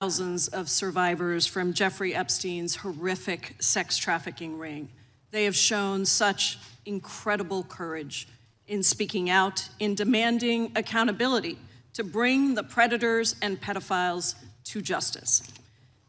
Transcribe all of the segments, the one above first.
Thousands of survivors from Jeffrey Epstein's horrific sex trafficking ring. They have shown such incredible courage in speaking out, in demanding accountability to bring the predators and pedophiles to justice.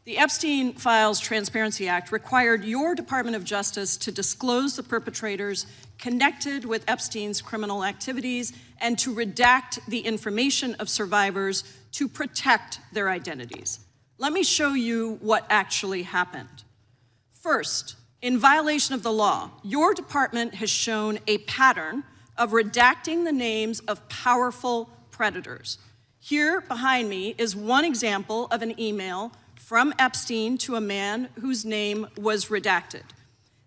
The Epstein Files Transparency Act required your Department of Justice to disclose the perpetrators connected with Epstein's criminal activities and to redact the information of survivors to protect their identities. Let me show you what actually happened. First, in violation of the law, your department has shown a pattern of redacting the names of powerful predators. Here behind me is one example of an email from Epstein to a man whose name was redacted.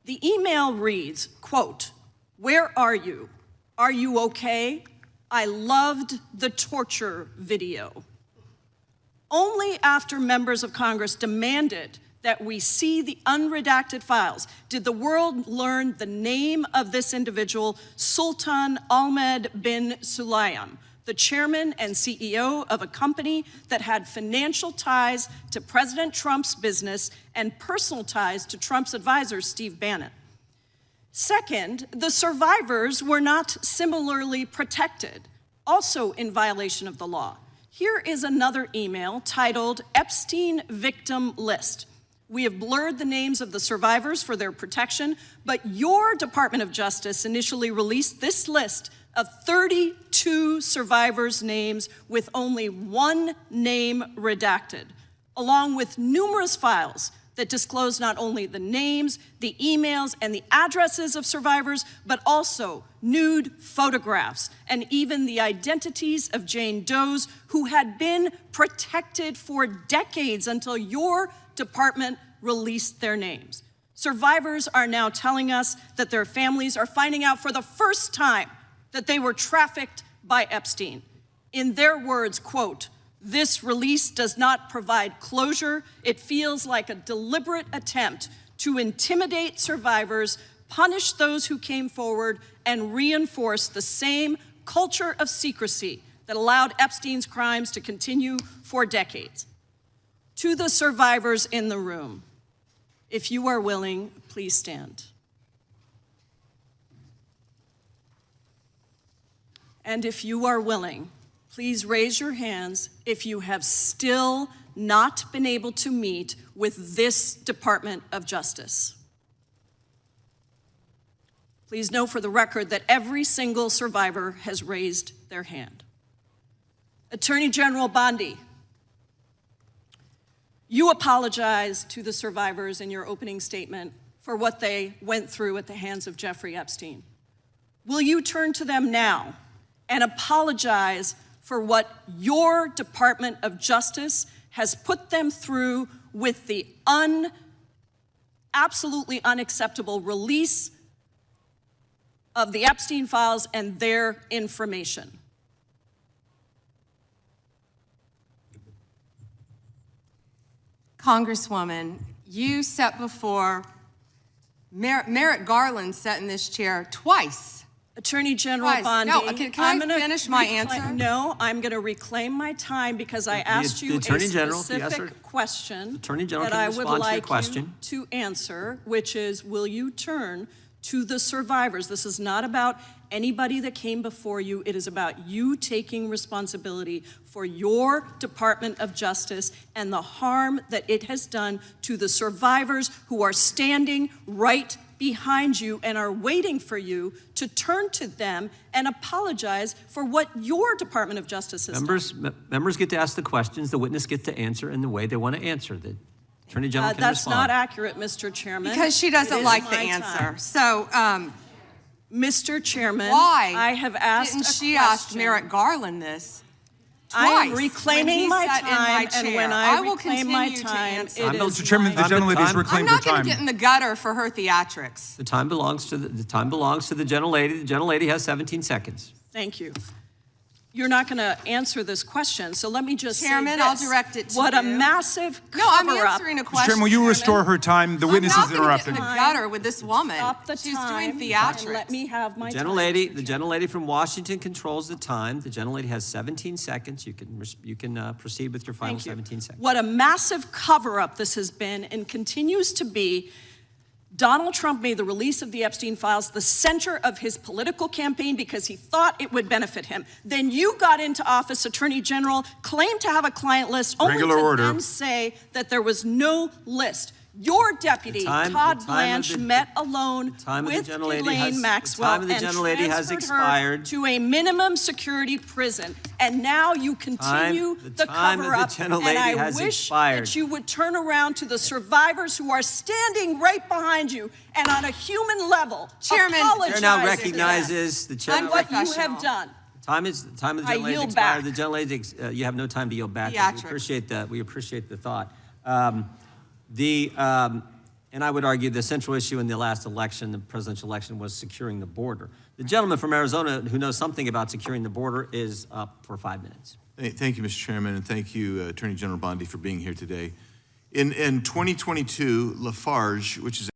The email reads, quote, "Where are you? Are you okay? I loved the torture video." Only after members of Congress demanded that we see the unredacted files did the world learn the name of this individual, Sultan Ahmed bin Sulayem, the chairman and CEO of a company that had financial ties to President Trump's business and personal ties to Trump's advisor, Steve Bannon. Second, the survivors were not similarly protected, also in violation of the law. Here is another email titled Epstein Victim List. We have blurred the names of the survivors for their protection, but your Department of Justice initially released this list of 32 survivors' names with only one name redacted, along with numerous files that disclose not only the names, the emails, and the addresses of survivors, but also nude photographs and even the identities of Jane Does who had been protected for decades until your department released their names. Survivors are now telling us that their families are finding out for the first time that they were trafficked by Epstein. In their words, quote, "This release does not provide closure. It feels like a deliberate attempt to intimidate survivors, punish those who came forward, and reinforce the same culture of secrecy that allowed Epstein's crimes to continue for decades." To the survivors in the room, if you are willing, please stand. And if you are willing, please raise your hands if you have still not been able to meet with this Department of Justice. Please know for the record that every single survivor has raised their hand. Attorney General Bondi, you apologized to the survivors in your opening statement for what they went through at the hands of Jeffrey Epstein. Will you turn to them now and apologize for what your Department of Justice has put them through with the absolutely unacceptable release of the Epstein files and their information? Congresswoman, you sat before, Merrick Garland sat in this chair twice. Attorney General Bondi, no, can I finish my answer? No, I'm going to reclaim my time because I asked you a specific question that I would like you to answer, which is, will you turn to the survivors? This is not about anybody that came before you. It is about you taking responsibility for your Department of Justice and the harm that it has done to the survivors who are standing right behind you and are waiting for you to turn to them and apologize for what your Department of Justice has done. Members get to ask the questions, the witness gets to answer in the way they want to answer. The Attorney General can that's respond. not accurate, Mr. Chairman. Because she doesn't like the answer. So, Mr. Chairman, why I have asked didn't she ask Merrick Garland this? I am reclaiming my time, and when I reclaim my time, it is Mr. Chairman, the gentlelady has reclaimed her time. I'm not going to get in the gutter for her theatrics. The time belongs to the gentlelady. The gentlelady has 17 seconds. Thank you. you're not going to answer this question. So let me just Chairman, say I'll this. direct it to What a you. massive No, I'm cover-up. answering a question. Chairman, will you restore her time? The witness is I'm not interrupting. gonna get in the gutter with this woman. Stop the She's time doing and theatrics. let me have my time. The gentlelady from Washington controls the time. The gentlelady has 17 seconds. You can proceed with your final Thank you. 17 seconds. What a massive cover-up this has been and continues to be. Donald Trump made the release of the Epstein files the center of his political campaign because he thought it would benefit him. Then you got into office, Attorney General, claimed to have a client list, only Regular to order. then say that there was no list. Your deputy, Todd Blanche, met alone with Ghislaine Maxwell and transferred her to a minimum security prison. And now you continue the cover-up. And I wish that you would turn around to the survivors who are standing right behind you and on a human level Chairman, apologize Chair now to recognizes the chair. them on what you have done. Time of the gentlelady yield expired. back. The gentlelady, you have no time to yield back. Theatrics. We appreciate that. We appreciate the thought. And I would argue the central issue in the last election, the presidential election, was securing the border. The gentleman from Arizona who knows something about securing the border is up for 5 minutes. Thank you, Mr. Chairman, and thank you, Attorney General Bondi, for being here today. In 2022, Lafarge, which is